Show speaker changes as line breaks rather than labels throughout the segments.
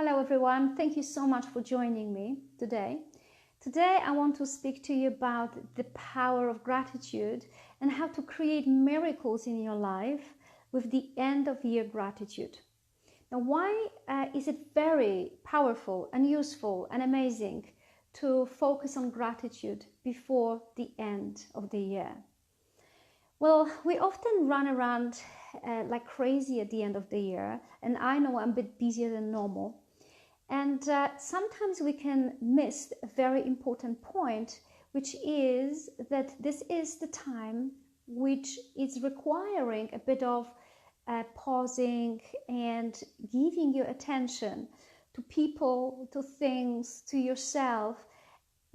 Hello everyone, thank you so much for joining me today. Today I want to speak to you about the power of gratitude and how to create miracles in your life with the end of year gratitude. Now, why is it very powerful and useful and amazing to focus on gratitude before the end of the year? Well, we often run around like crazy at the end of the year, and I know I'm a bit busier than normal. And sometimes we can miss a very important point, which is that this is the time which is requiring a bit of pausing and giving your attention to people, to things, to yourself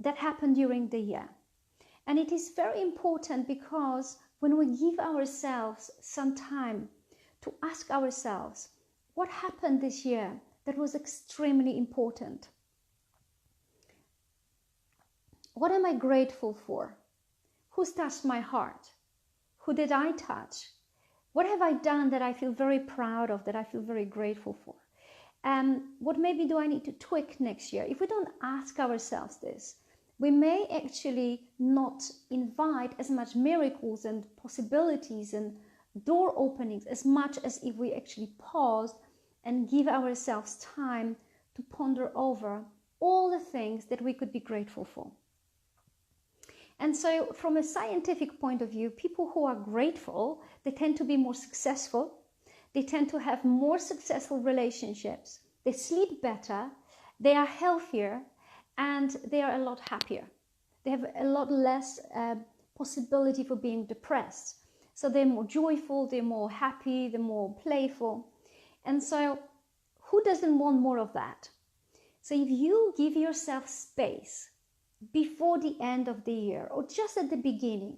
that happen during the year. And it is very important because when we give ourselves some time to ask ourselves, what happened this year that was extremely important? What am I grateful for? Who's touched my heart? Who did I touch? What have I done that I feel very proud of, that I feel very grateful for? What maybe do I need to tweak next year? If we don't ask ourselves this, we may actually not invite as much miracles and possibilities and door openings as much as if we actually paused and give ourselves time to ponder over all the things that we could be grateful for. And so from a scientific point of view, people who are grateful, they tend to be more successful. They tend to have more successful relationships. They sleep better. They are healthier. And they are a lot happier. They have a lot less possibility for being depressed. So they're more joyful, they're more happy, they're more playful. And so who doesn't want more of that? So if you give yourself space before the end of the year or just at the beginning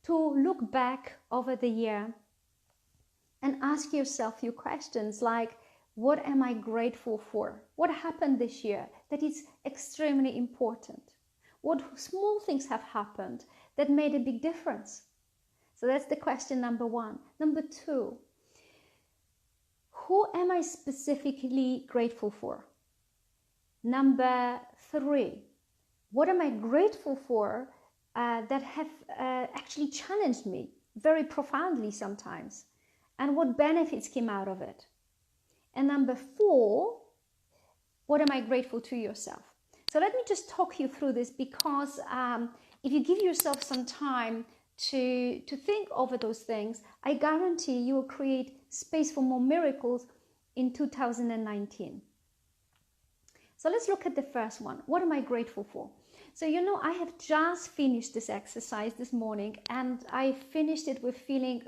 to look back over the year and ask yourself a few questions like, what am I grateful for? What happened this year that is extremely important? What small things have happened that made a big difference? So that's the question number one. Number two, who am I specifically grateful for? Number three, what am I grateful for that have actually challenged me very profoundly sometimes? And what benefits came out of it? And number four, what am I grateful to yourself? So let me just talk you through this because if you give yourself some time to think over those things, I guarantee you will create space for more miracles in 2019. So let's look at the first one. What am I grateful for? So, I have just finished this exercise this morning and I finished it with feeling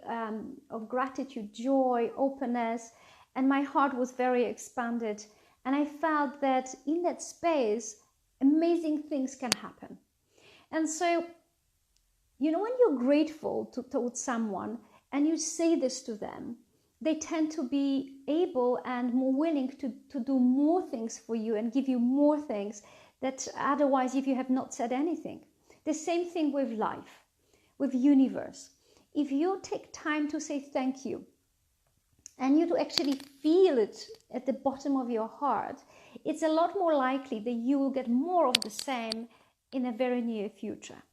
of gratitude, joy, openness, and my heart was very expanded. And I felt that in that space, amazing things can happen. And so, when you're grateful towards someone and you say this to them, they tend to be able and more willing to do more things for you and give you more things that otherwise if you have not said anything. The same thing with life, with universe. If you take time to say thank you, and you to actually feel it at the bottom of your heart, it's a lot more likely that you will get more of the same in a very near future.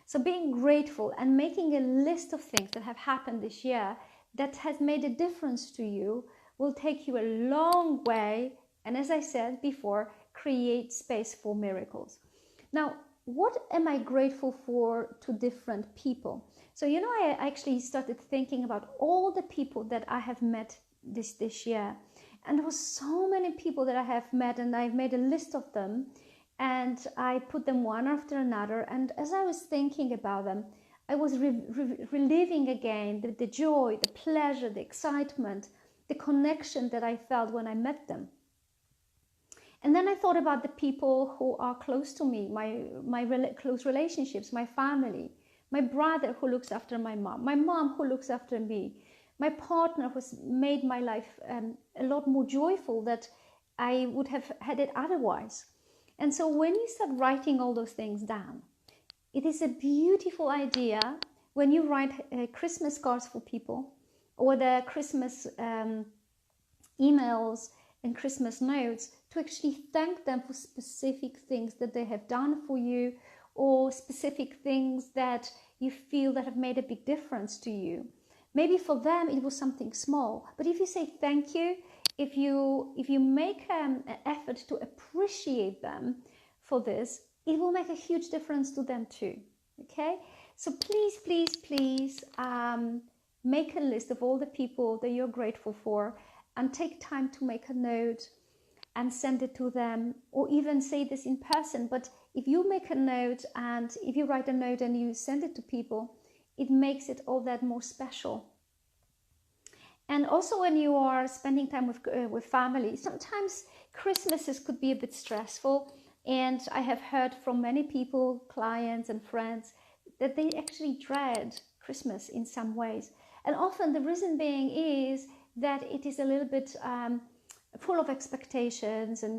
So being grateful and making a list of things that have happened this year that has made a difference to you will take you a long way. And as I said before, create space for miracles. Now, what am I grateful for to different people? So, I actually started thinking about all the people that I have met this year. And there were so many people that I have met and I've made a list of them. And I put them one after another. And as I was thinking about them, I was reliving again the joy, the pleasure, the excitement, the connection that I felt when I met them. And then I thought about the people who are close to me, my close relationships, my family, my brother who looks after my mom who looks after me, my partner who's made my life a lot more joyful than I would have had it otherwise. And so when you start writing all those things down, it is a beautiful idea when you write Christmas cards for people or the Christmas emails and Christmas notes to actually thank them for specific things that they have done for you, or specific things that you feel that have made a big difference to you. Maybe for them it was something small, but if you say thank you, if you make an effort to appreciate them for this, it will make a huge difference to them too. Okay, so please, please, please make a list of all the people that you're grateful for, and take time to make a note and send it to them, or even say this in person. But if you make a note, and if you write a note and you send it to people, it makes it all that more special. And also when you are spending time with family, sometimes Christmases could be a bit stressful. And I have heard from many people, clients and friends, that they actually dread Christmas in some ways. And often the reason being is that it is a little bit full of expectations, and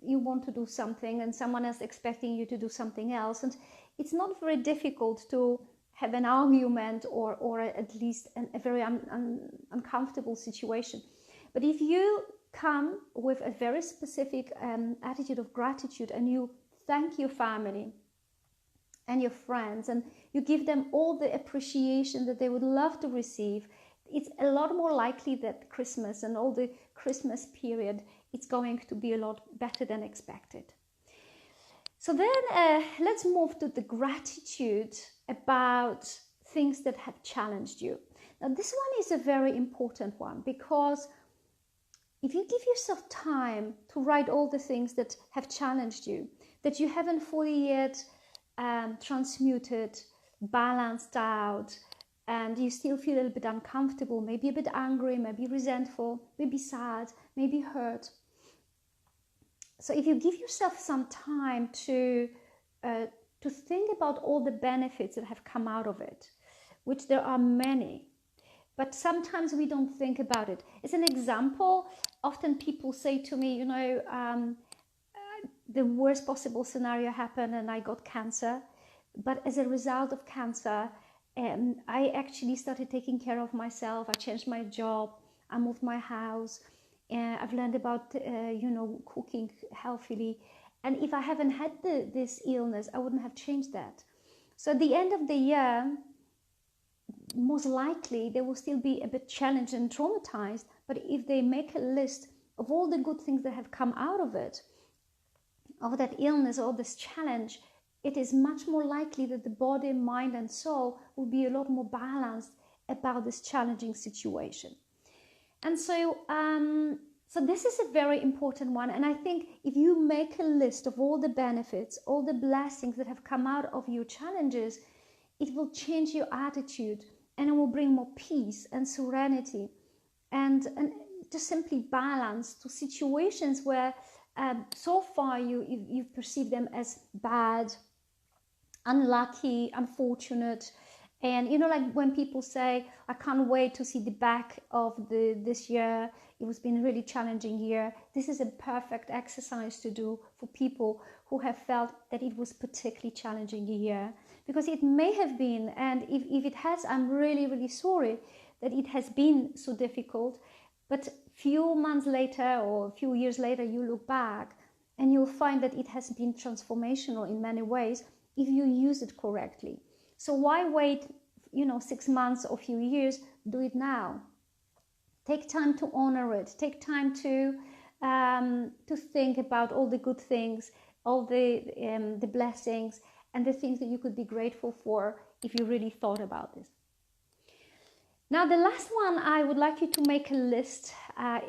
you want to do something and someone else expecting you to do something else. And it's not very difficult to have an argument or at least a very uncomfortable situation. But if you come with a very specific attitude of gratitude, and you thank your family and your friends, and you give them all the appreciation that they would love to receive, it's a lot more likely that Christmas and all the Christmas period, it's going to be a lot better than expected. So then let's move to the gratitude about things that have challenged you. Now this one is a very important one, because if you give yourself time to write all the things that have challenged you, that you haven't fully yet transmuted, balanced out, and you still feel a little bit uncomfortable, maybe a bit angry, maybe resentful, maybe sad, maybe hurt. So if you give yourself some time to think about all the benefits that have come out of it, which there are many, but sometimes we don't think about it. As an example, often people say to me, the worst possible scenario happened and I got cancer. But as a result of cancer, I actually started taking care of myself. I changed my job. I moved my house. I've learned about, cooking healthily. And if I haven't had this illness, I wouldn't have changed that. So at the end of the year, most likely they will still be a bit challenged and traumatized. But if they make a list of all the good things that have come out of it, of that illness or this challenge, it is much more likely that the body, mind and soul will be a lot more balanced about this challenging situation. And so this is a very important one. And I think if you make a list of all the benefits, all the blessings that have come out of your challenges, it will change your attitude, and it will bring more peace and serenity and just simply balance to situations where so far you've perceived them as bad, unlucky, unfortunate. And like when people say, I can't wait to see the back of this year, it has been a really challenging year. This is a perfect exercise to do for people who have felt that it was particularly challenging a year, because it may have been, and if it has, I'm really, really sorry that it has been so difficult. But few months later or a few years later, you look back and you'll find that it has been transformational in many ways if you use it correctly. So why wait, 6 months or a few years? Do it now. Take time to honor it. Take time to think about all the good things, all the blessings, and the things that you could be grateful for if you really thought about this. Now, the last one I would like you to make a list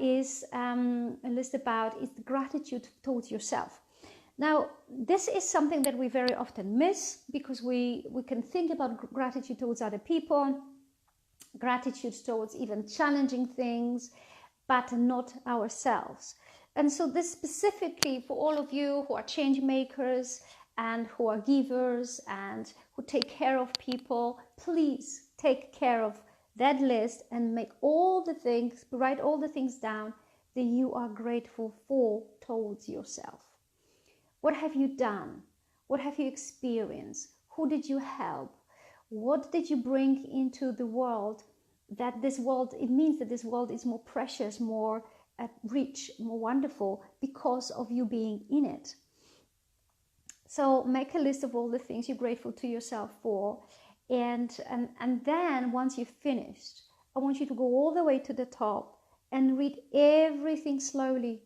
is the gratitude towards yourself. Now, this is something that we very often miss, because we can think about gratitude towards other people, gratitude towards even challenging things, but not ourselves. And so this specifically for all of you who are change makers and who are givers and who take care of people, please take care of that list and write all the things down that you are grateful for towards yourself. What have you done? What have you experienced? Who did you help? What did you bring into the world? It means that this world is more precious, more rich, more wonderful because of you being in it. So make a list of all the things you're grateful to yourself for. And then once you've finished, I want you to go all the way to the top and read everything slowly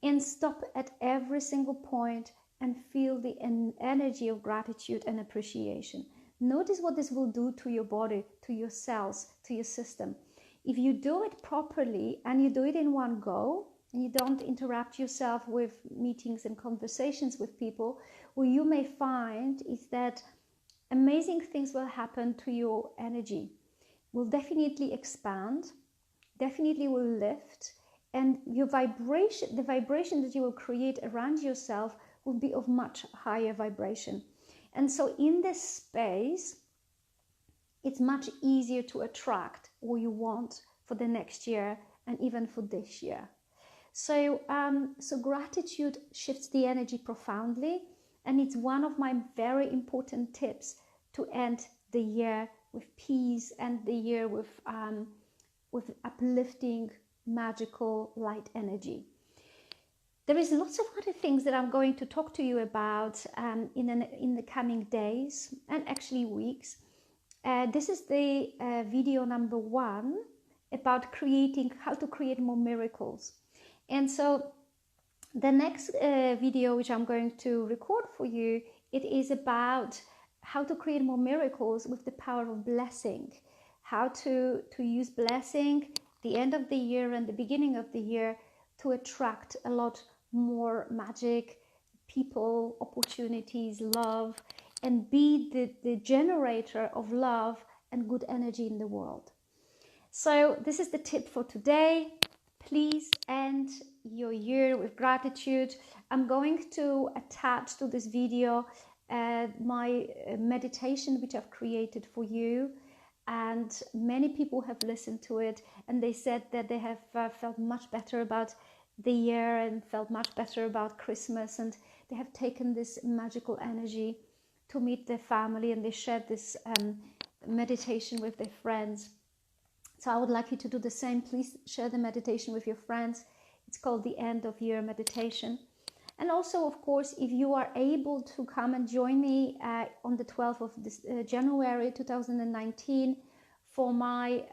and stop at every single point and feel the energy of gratitude and appreciation. Notice what this will do to your body, to your cells, to your system. If you do it properly and you do it in one go, and you don't interrupt yourself with meetings and conversations with people, what you may find is that amazing things will happen to your energy. Will definitely expand, definitely will lift, and your vibration, the vibration that you will create around yourself will be of much higher vibration. And so in this space, it's much easier to attract what you want for the next year and even for this year. So gratitude shifts the energy profoundly, and it's one of my very important tips to end the year with peace and the year with uplifting, magical, light energy. There is lots of other things that I'm going to talk to you about in the coming days and actually weeks. This is the video number 1 about how to create more miracles. And so the next video which I'm going to record for you, it is about how to create more miracles with the power of blessing. How to use blessing the end of the year and the beginning of the year to attract a lot more magic, people, opportunities, love, and be the generator of love and good energy in the world. So this is the tip for today. Please end your year with gratitude. I'm going to attach to this video my meditation which I've created for you, and many people have listened to it and they said that they have felt much better about the year and felt much better about Christmas, and they have taken this magical energy to meet their family, and they shared this meditation with their friends. So I would like you to do the same. Please share the meditation with your friends. It's called the End of Year Meditation. And also, of course, if you are able to come and join me on the 12th of January 2019 for my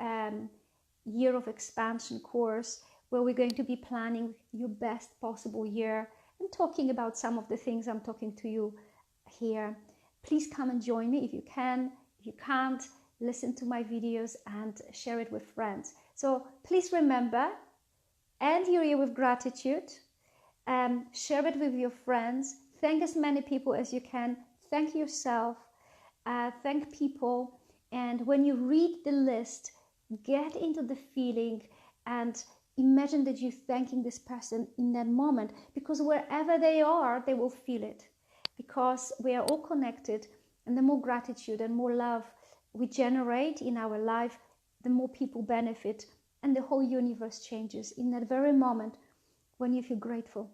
Year of Expansion course, where we're going to be planning your best possible year and talking about some of the things I'm talking to you here. Please come and join me if you can. If you can't, listen to my videos and share it with friends. So please remember, end your year with gratitude. Share it with your friends. Thank as many people as you can. Thank yourself. Thank people. And when you read the list, get into the feeling and imagine that you're thanking this person in that moment, because wherever they are, they will feel it, because we are all connected, and the more gratitude and more love we generate in our life, the more people benefit, and the whole universe changes in that very moment when you feel grateful.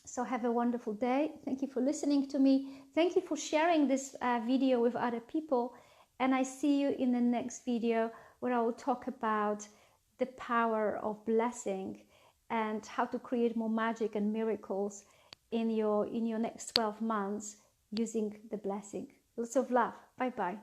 So have a wonderful day. Thank you for listening to me. Thank you for sharing this video with other people, and I see you in the next video where I will talk about the power of blessing and how to create more magic and miracles in your next 12 months using the blessing. Lots of love. Bye bye.